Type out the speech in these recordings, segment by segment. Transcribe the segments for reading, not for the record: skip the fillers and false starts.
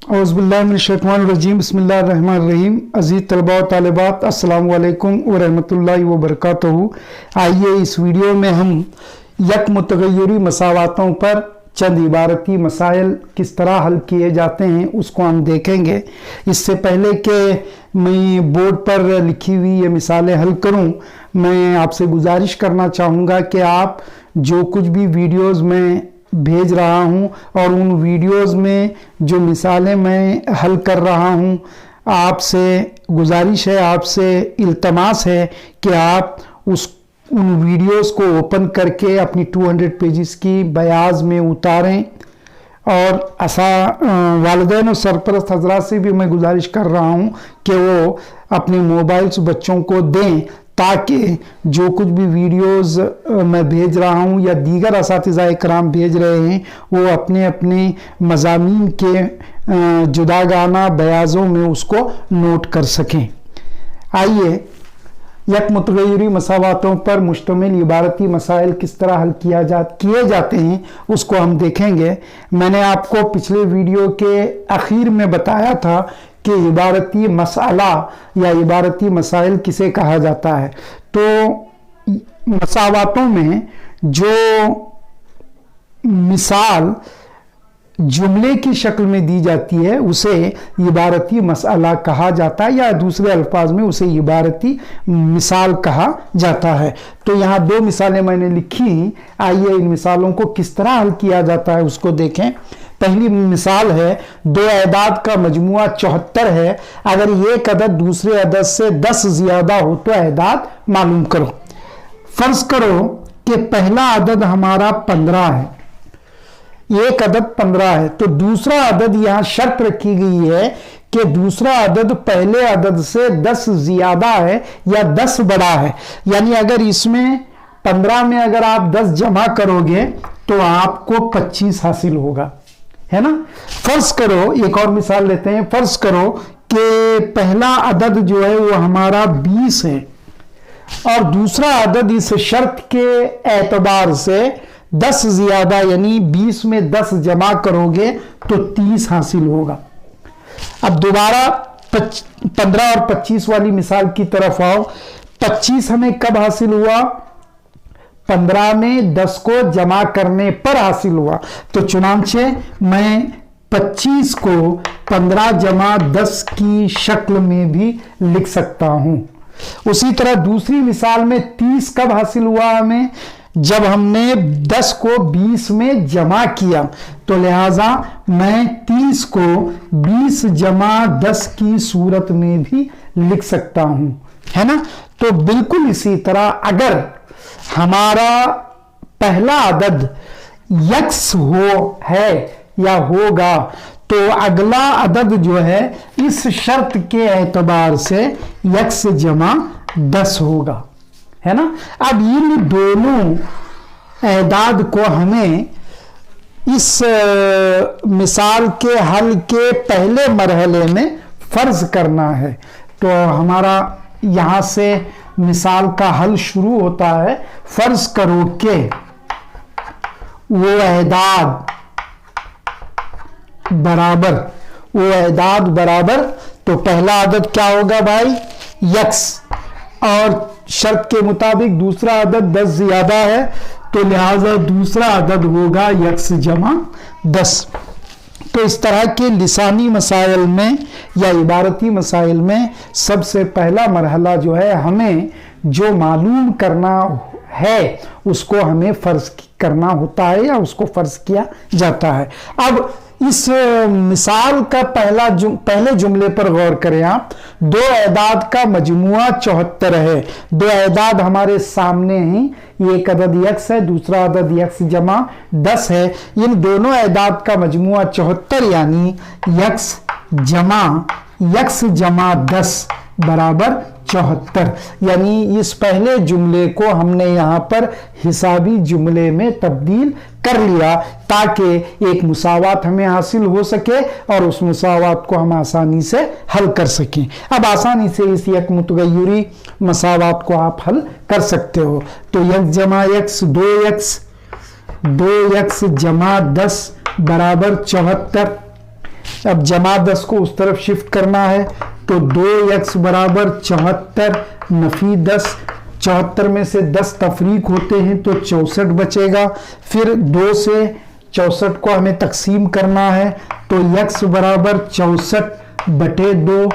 औज़ुबिल्लाहिमिनश्शैतानिर्रजीम बिस्मिल्लाहिर्रहमानिर्रहीम। अज़ीज़ तलबा व तालिबात, अस्सलामु अलैकुम व रहमतुल्लाहि व बरकातहू। आइए इस वीडियो में हम यक मुतग़य्यरी मसावातों पर चंद इबारती मसाइल किस तरह हल किए जाते हैं उसको हम देखेंगे। इससे पहले कि मैं बोर्ड पर लिखी हुई ये मिसालें हल करूं, मैं आपसे गुजारिश करना चाहूँगा कि आप जो कुछ भी वीडियोज़ में भेज रहा हूं और उन वीडियोस में जो मिसालें मैं हल कर रहा हूं, आपसे गुजारिश है, आपसे इल्तमास है कि आप उन वीडियोस को ओपन करके अपनी 200 पेजेस की बयाज में उतारें। और वालिदैन और सरपरस्त हजरात से भी मैं गुजारिश कर रहा हूं कि वो अपने मोबाइल्स बच्चों को दें, ताकि जो कुछ भी वीडियोस मैं भेज रहा हूं या दीगर असातिज़ा इकराम भेज रहे हैं वो अपने अपने मज़ामीन के जुदागाना बयाज़ों में उसको नोट कर सकें। आइए यक मुतग़य्यरी मसावातों पर मुश्तमिल इबारती मसाइल किस तरह हल किए जाते हैं उसको हम देखेंगे। मैंने आपको पिछले वीडियो के आखिर में बताया था कि इबारती मसाला या इबारती मसाइल किसे कहा जाता है। तो मसावातों में जो मिसाल जुमले की शक्ल में दी जाती है उसे इबारती मसाला कहा जाता है, या दूसरे अल्फाज में उसे इबारती मिसाल कहा जाता है। तो यहाँ दो मिसालें मैंने लिखी, आइए इन मिसालों को किस तरह हल किया जाता है उसको देखें। पहली मिसाल है, दो अदाद का मजमुआ 74 है, अगर एक अदद दूसरे अदद से 10 ज्यादा हो तो अदाद मालूम करो। फर्ज करो कि पहला अदद हमारा 15 है, एक अदद 15 है, तो दूसरा अदद यहां शर्त रखी गई है कि दूसरा अदद पहले अदद से 10 ज्यादा है या 10 बड़ा है। यानी अगर इसमें 15 में अगर आप 10 जमा करोगे तो आपको 25 हासिल होगा, है ना। फर्ज करो, एक और मिसाल लेते हैं। फर्ज करो कि पहला अदद जो है वो हमारा 20 है और दूसरा अदद इस शर्त के एतबार से 10 ज्यादा, यानी 20 में 10 जमा करोगे तो 30 हासिल होगा। अब दोबारा 15 और 25 वाली मिसाल की तरफ आओ। 25 हमें कब हासिल हुआ? 15 में 10 को जमा करने पर हासिल हुआ। तो चुनांचे मैं 25 को 15 जमा 10 की शक्ल में भी लिख सकता हूं। उसी तरह दूसरी मिसाल में 30 कब हासिल हुआ हमें? जब हमने 10 को 20 में जमा किया। तो लिहाजा मैं 30 को 20 जमा 10 की सूरत में भी लिख सकता हूं, है ना। तो बिल्कुल इसी तरह अगर हमारा पहला अदद यक्स है या होगा तो अगला अदद जो है इस शर्त के एतबार से यक्स जमा 10 होगा, है ना। अब इन दोनों एदाद को हमें इस मिसाल के हल के पहले मरहले में फर्ज करना है। तो हमारा यहां से मिसाल का हल शुरू होता है। फर्ज करो कि वो एदाद बराबर, तो पहला अदद क्या होगा भाई? यक्स, और शर्त के मुताबिक दूसरा अदद 10 ज्यादा है, तो लिहाजा दूसरा अदद होगा यक्स जमा 10। तो इस तरह के लिसानी मसाइल में या इबारती मसाइल में सबसे पहला मरहला जो है, हमें जो मालूम करना है उसको हमें फर्ज करना होता है या उसको फर्ज किया जाता है। अब इस मिसाल का पहले जुमले पर गौर करें आप। दो एदाद का मजमुआ 74 है। दो एदाद हमारे सामने हैं, एक अदद यक्स है, दूसरा अदद यक्स जमा 10 है। इन दोनों एदाद का मजमुआ 74 यानी यक्स जमा 10 बराबर 74। यानी इस पहले जुमले को हमने यहां पर हिसाबी जुमले में तब्दील कर लिया ताकि एक मुसावात हमें हासिल हो सके और उस मुसावात को हम आसानी से हल कर सकें। अब आसानी से इस यक मुतग़य्यरी मसावात को आप हल कर सकते हो। तो यक्स जमा यक्स 2 यक्स जमा 10 बराबर 74। अब जमा 10 को उस तरफ शिफ्ट करना है, तो 2x बराबर 74 नफी 10, 74 में से 10 तफरीक होते हैं तो 64 बचेगा। फिर 2 से 64 को हमें तकसीम करना है, तो x बराबर 64/2,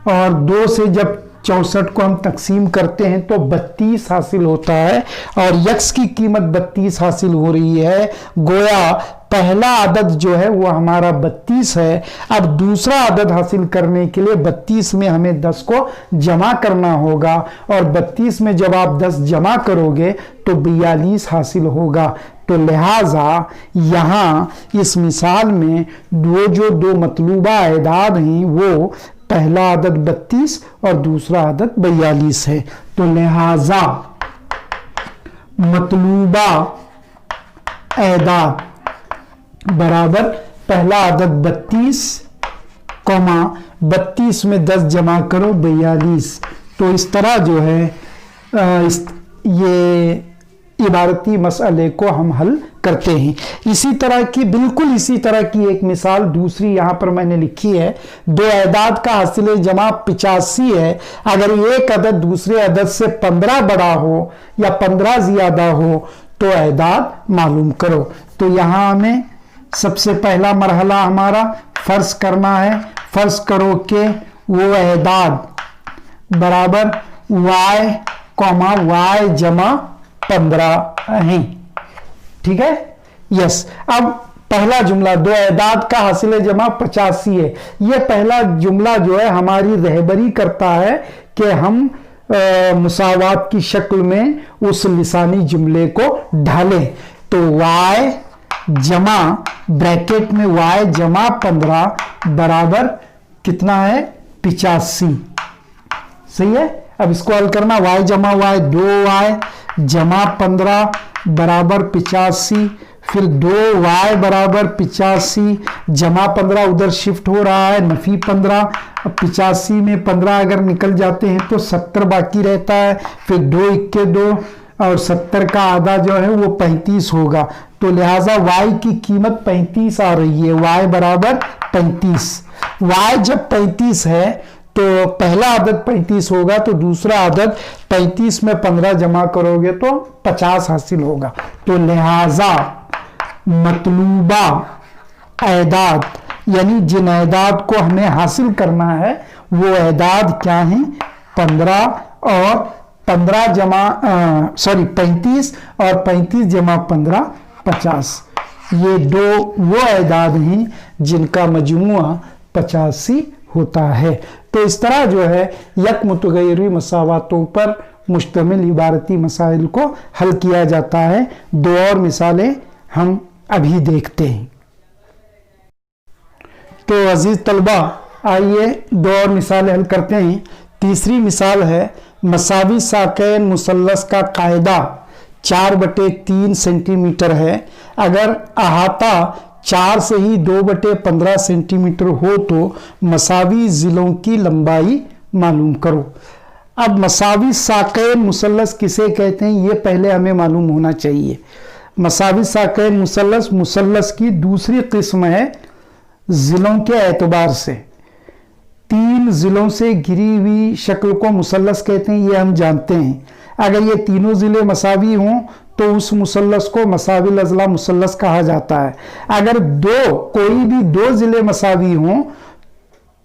और 2 से जब 64 को हम तकसीम करते हैं तो 32 हासिल होता है, और x की कीमत 32 हासिल हो रही है। गोया पहला अदद जो है वो हमारा 32 है। अब दूसरा अदद हासिल करने के लिए 32 में हमें 10 को जमा करना होगा, और 32 में जब आप 10 जमा करोगे तो 42 हासिल होगा। तो लिहाजा यहाँ इस मिसाल में जो दो मतलूबा एदाद हैं वो पहला अदद 32 और दूसरा अदद 42 है। तो लिहाजा मतलूबा एदाद बराबर पहला अदद 32, 32 में 10 जमा करो 42। तो इस तरह जो है ये इबारती मसले को हम हल करते हैं। इसी तरह की बिल्कुल इसी तरह की एक मिसाल दूसरी यहाँ पर मैंने लिखी है। दो एदाद का हासिल जमा 85 है। अगर एक अदद दूसरे अदद से 15 बड़ा हो या 15 ज्यादा हो तो एदाद मालूम करो। तो यहाँ हमें सबसे पहला मरहला हमारा फर्ज करना है। फर्ज करो कि वो एदाद बराबर y जमा 15 हैं। ठीक है, यस। अब पहला जुमला दो एदाद का हासिल जमा 85 है। यह पहला जुमला जो है हमारी रहबरी करता है कि हम मुसावात की शक्ल में उस लिसानी जुमले को ढालें। तो y जमा ब्रैकेट में y जमा 15 बराबर कितना है 85। सही है। अब इसको हल करना, y जमा y 2y जमा 15 बराबर 85, फिर 2y बराबर 85 जमा 15 उधर शिफ्ट हो रहा है नफी 15। 85 में 15 अगर निकल जाते हैं तो 70 बाकी रहता है। फिर 2 इक्के 2 और 70 का आधा जो है वो 35 होगा। तो लिहाजा y की कीमत 35 आ रही है। y बराबर 35। y जब 35 है तो पहला अदद 35 होगा, तो दूसरा अदद 35 में 15 जमा करोगे तो 50 हासिल होगा। तो लिहाजा मतलूबा एदाद यानी जिन एदाद को हमें हासिल करना है वो एदाद क्या हैं 35 और 35 जमा 15 50। ये दो वो एदाद हैं जिनका मजमुआ 85 होता है। तो इस तरह जो है यक मुतगय्यरी मसावातों पर मुश्तमिल इबारती मसाइल को हल किया जाता है। दो और मिसालें हम अभी देखते हैं। तो अजीज तलबा आइए दो और मिसालें हल करते हैं। तीसरी मिसाल है मसावी साकैन मुसल्लस का कायदा 4/3 सेंटीमीटर है। अगर अहाता 4 से ही 2/15 सेंटीमीटर हो तो मसावी जिलों की लंबाई मालूम करो। अब मसावी साकैन मुसल्लस किसे कहते हैं ये पहले हमें मालूम होना चाहिए। मसावी साकैन मुसल्लस की दूसरी किस्म है जिलों के एतबार से। 3 जिलों से घिरी हुई शक्ल को मुसल्लस कहते हैं, ये हम जानते हैं। अगर ये तीनों जिले मसावी हों तो उस मुसल्लस को मसाविल अज़ला मुसल्लस कहा जाता है। अगर कोई भी 2 जिले मसावी हों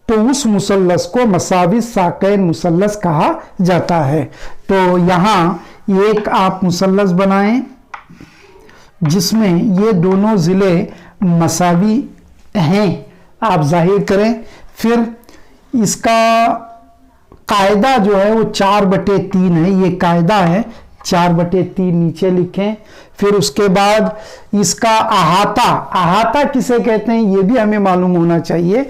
तो उस मुसल्लस को मसावी साकैन मुसल्लस कहा जाता है। तो यहाँ एक आप मुसल्लस बनाएं जिसमें ये दोनों जिले मसावी हैं, आप जाहिर करें। फिर इसका कायदा जो है वो 4/3 है। ये कायदा है 4/3 नीचे लिखें। फिर उसके बाद इसका अहाता किसे कहते हैं ये भी हमें मालूम होना चाहिए।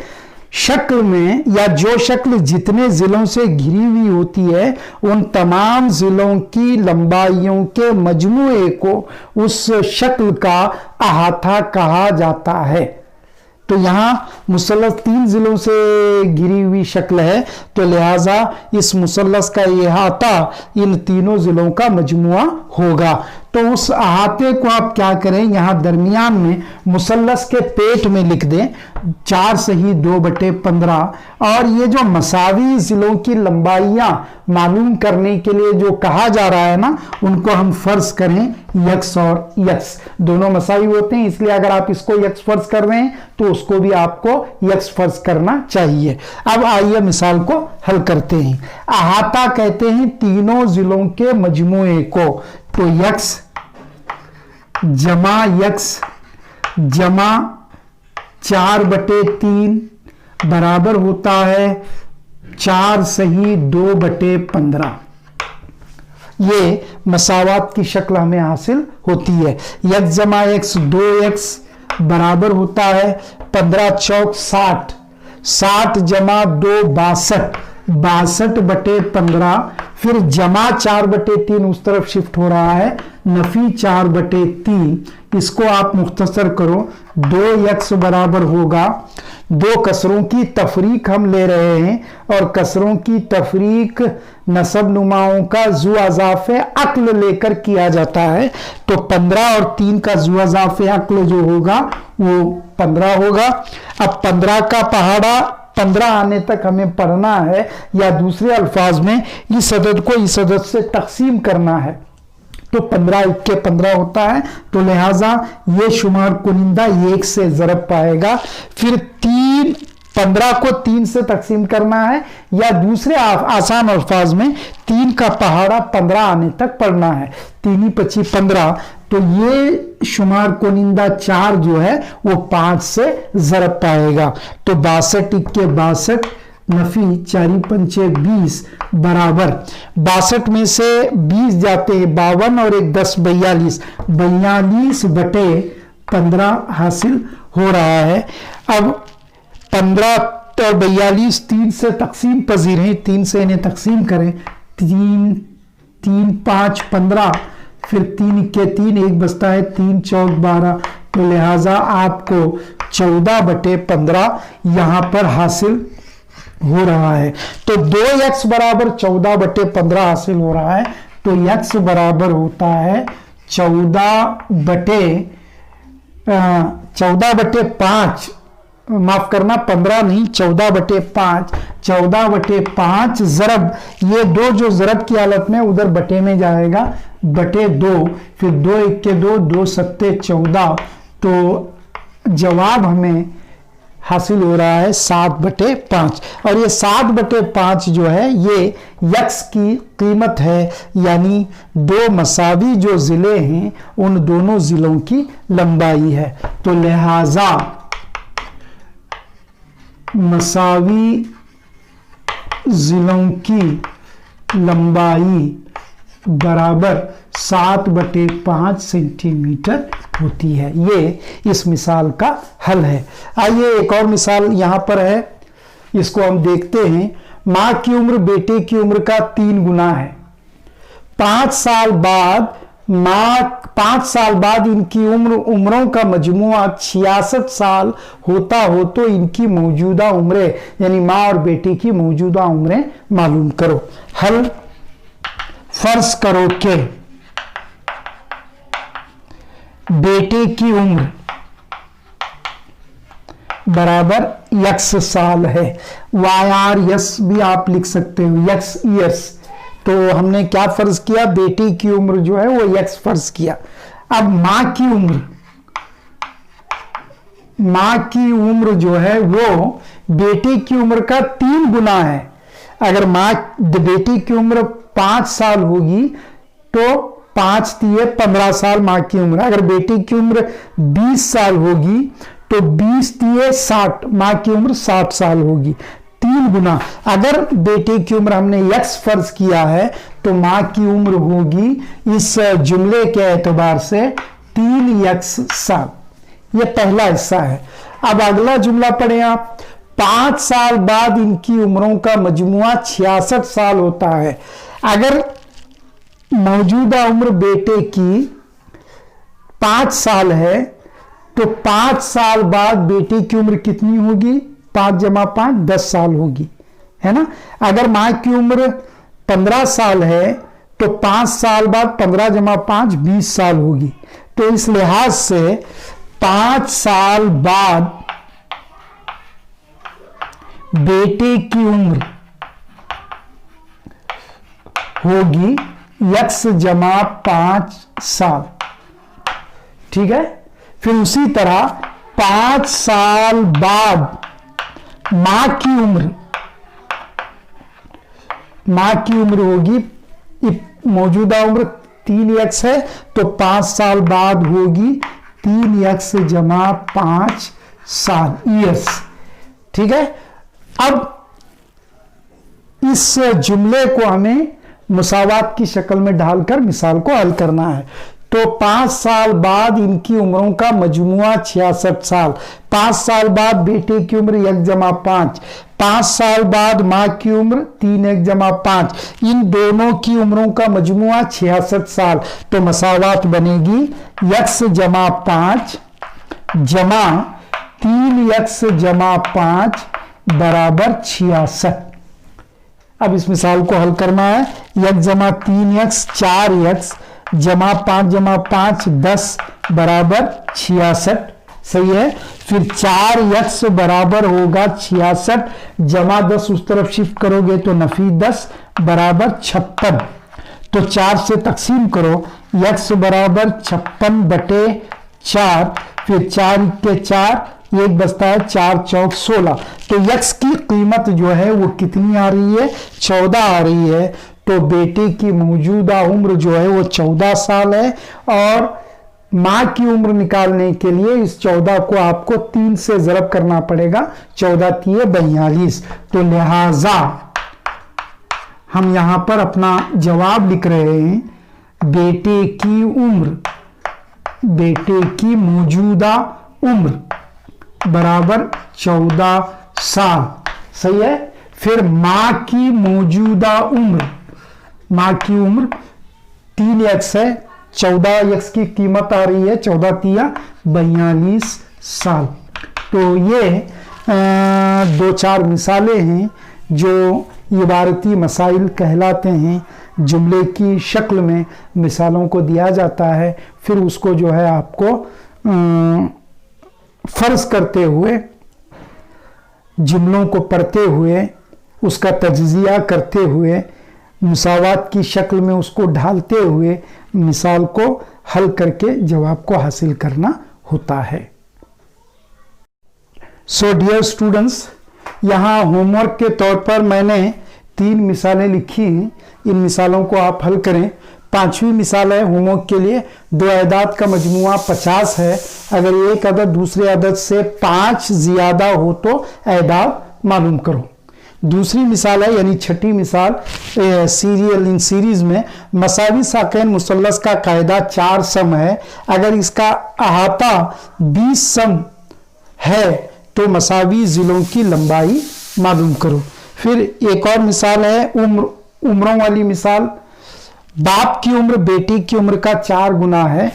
शक्ल में या जो शक्ल जितने जिलों से घिरी हुई होती है उन तमाम जिलों की लंबाइयों के मजमूए को उस शक्ल का अहाता कहा जाता है। तो यहाँ मुसल्लस 3 जिलों से घिरी हुई शक्ल है, तो लिहाजा इस मुसल्लस का अहाता इन तीनों जिलों का मजमुआ होगा। तो उस अहाते को आप क्या करें, यहां दरमियान में मुसल्लस के पेट में लिख दें 4 सही 2/15। और ये जो मसावी जिलों की लंबाइयां मालूम करने के लिए जो कहा जा रहा है ना, उनको हम फर्ज करें यक्स और यक्स, दोनों मसावी होते हैं, इसलिए अगर आप इसको यक्स फर्ज कर रहे हैं तो उसको भी आपको यक्स फर्ज करना चाहिए। अब आइए मिसाल को हल करते हैं। अहाता कहते हैं तीनों जिलों के मजमूए को, तो यक्स जमा 4/3 बराबर होता है 4 सही 2/15। ये मसावात की शक्ल हमें हासिल होती है। यक्स जमा एक्स 2x बराबर होता है 15 चौक 60, 60 जमा 2 62, 62/15। फिर जमा 4/3 उस तरफ शिफ्ट हो रहा है, नफी 4/3। इसको आप मुख्तसर करो, 2x बराबर होगा, 2 कसरों की तफरीक हम ले रहे हैं और कसरों की तफरीक नसब नुमाओं का जु अज़ाफ़े अक्ल लेकर किया जाता है। तो 15 और 3 का जु अज़ाफ़े अक्ल जो होगा वो 15 होगा। अब 15 का पहाड़ा 15 आने तक हमें पढ़ना है, या दूसरे अल्फाज में इस अदद को इस अदद से तकसीम करना है। तो 15 इक्के 15 होता है, तो लिहाजा ये शुमार कुनिंदा 1 से ज़रब पाएगा। फिर 15 को 3 से तकसीम करना है, या दूसरे आसान अल्फाज में 3 का पहाड़ा 15 आने तक पढ़ना है। 3 25 15, तो ये शुमार कुनिंदा 4 जो है वो 5 से ज़रब पाएगा। तो 62 इक्के 62, नफी 4 पंचे 20 बराबर 62 में से 20 जाते हैं 52 और 1 10 42, 42/15 हासिल हो रहा है। अब 15 और 42 3 से तकसीम पजीर हैं, 3 से इन्हें तकसीम करें, 3 5 15, फिर 3 इक्के 3, 1 बचता है, 3 चौक 12। तो लिहाजा आपको 14/15 यहां पर हासिल हो रहा है। तो 2x बराबर 14/15 हासिल हो रहा है, तो x बराबर होता है 14/5, माफ करना 15 नहीं 14/5, 14/5 ज़रब, ये 2 जो ज़रब की हालत में उधर बटे में जाएगा, बटे 2, फिर 2 इक्के 2, 2 सत्ते 14। तो जवाब हमें हासिल हो रहा है 7/5। और ये 7/5 जो है ये यक्स की कीमत है, यानी 2 मसावी जो ज़िले हैं उन दोनों ज़िलों की लंबाई है। तो लिहाजा मसावी ज़िलों की लंबाई बराबर 7/5 सेंटीमीटर होती है। ये इस मिसाल का हल है। आइए एक और मिसाल यहां पर है, इसको हम देखते हैं। मां की उम्र बेटे की उम्र का 3 गुना है। 5 साल बाद इनकी उम्रों का मजमुआ 66 साल होता हो तो इनकी मौजूदा उम्रें, यानी मां और बेटे की मौजूदा उम्रें मालूम करो। हल, फर्ज करो कि बेटे की उम्र बराबर यक्स साल है, YRS भी आप लिख सकते हो, यक्स ईयर्स। तो हमने क्या फर्ज किया, बेटे की उम्र जो है वो यक्स फर्ज किया। अब मां की उम्र जो है वो बेटे की उम्र का 3 गुना है। अगर बेटी की उम्र 5 साल होगी तो 5 तिये 15 साल मां की उम्र। अगर बेटी की उम्र 20 साल होगी तो 20 तिये 60, मां की उम्र 60 साल होगी, 3 गुना। अगर बेटे की उम्र हमने यक्स फर्ज किया है तो मां की उम्र होगी इस जुमले के एतबार से 3 यक्स साल। ये पहला हिस्सा है। अब अगला जुमला पढ़ें आप। 5 साल बाद इनकी उम्रों का मजमुआ 66 साल होता है। अगर मौजूदा उम्र बेटे की 5 साल है तो 5 साल बाद बेटे की उम्र कितनी होगी, 5 जमा 5 10 साल होगी, है ना। अगर मां की उम्र 15 साल है तो 5 साल बाद 15 जमा 5 20 साल होगी। तो इस लिहाज से 5 साल बाद बेटे की उम्र होगी x जमा 5 साल। ठीक है। फिर उसी तरह 5 साल बाद मां की उम्र होगी, मौजूदा उम्र 3x है, तो 5 साल बाद होगी 3x जमा 5 साल ईयर्स। ठीक है। अब इस जुमले को हमें मुसावात की शक्ल में ढालकर मिसाल को हल करना है। तो 5 साल बाद इनकी उम्रों का मजमुआ 66 साल। 5 साल बाद बेटे की उम्र 1 जमा 5, 5 साल बाद मां की उम्र 3 1 जमा 5, इन दोनों की उम्रों का मजमुआ 66 साल। तो मसावात बनेगी x जमा 5 जमा 3x जमा 5 बराबर 66। अब इस मिसाल को हल करना है। x जमा 3x 4x जमा 5 जमा 5 10 बराबर 66। सही है। फिर 4x बराबर होगा 66 जमा 10 उस तरफ शिफ्ट करोगे तो नफी 10 बराबर 56। तो 4 से तकसीम करो, x बराबर 56 बटे 4, फिर 4 के 4 एक बचता है 4 चौक 16। तो x की कीमत जो है वो कितनी आ रही है? 14 आ रही है। तो बेटे की मौजूदा उम्र जो है वो 14 साल है, और मां की उम्र निकालने के लिए इस 14 को आपको 3 से ज़रब करना पड़ेगा। 14 3 42। तो लिहाजा हम यहां पर अपना जवाब लिख रहे हैं, बेटे की मौजूदा उम्र बराबर 14 साल। सही है। फिर मां की मौजूदा उम्र, 3x है, 14x की कीमत आ रही है 14 3 42 साल। तो ये 2-4 मिसालें हैं जो इबारती मसाइल कहलाते हैं। जुमले की शक्ल में मिसालों को दिया जाता है, फिर उसको जो है आपको फर्ज करते हुए, जुमलों को पढ़ते हुए, उसका तज्जिया करते हुए, मुसावात की शक्ल में उसको ढालते हुए मिसाल को हल करके जवाब को हासिल करना होता है। सो डियर स्टूडेंट्स, यहाँ होमवर्क के तौर पर मैंने 3 मिसालें लिखी हैं। इन मिसालों को आप हल करें। 5वीं मिसाल है होमवर्क के लिए, 2 अदाद का मजमुआ 50 है। अगर एक अदद दूसरे अदद से 5 ज्यादा हो तो अदाद मालूम करो। दूसरी मिसाल है यानी 6ठी मिसाल इन सीरीज में, मसावी साकैन मुसल्लस का कायदा 4 सम है। अगर इसका अहाता 20 सम है तो मसावी जिलों की लंबाई मालूम करो। फिर एक और मिसाल है उम्रों वाली मिसाल, बाप की उम्र बेटी की उम्र का 4 गुना है।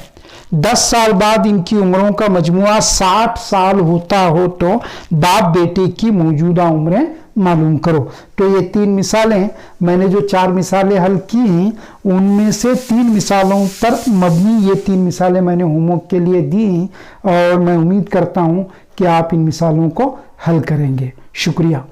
10 साल बाद इनकी उम्रों का मजमुआ 60 साल होता हो तो बाप बेटे की मौजूदा उम्रें मालूम करो। तो ये 3 मिसालें मैंने जो 4 मिसालें हल की हैं उनमें से 3 मिसालों पर मबनी ये 3 मिसालें मैंने होमवर्क के लिए दी हैं, और मैं उम्मीद करता हूँ कि आप इन मिसालों को हल करेंगे। शुक्रिया।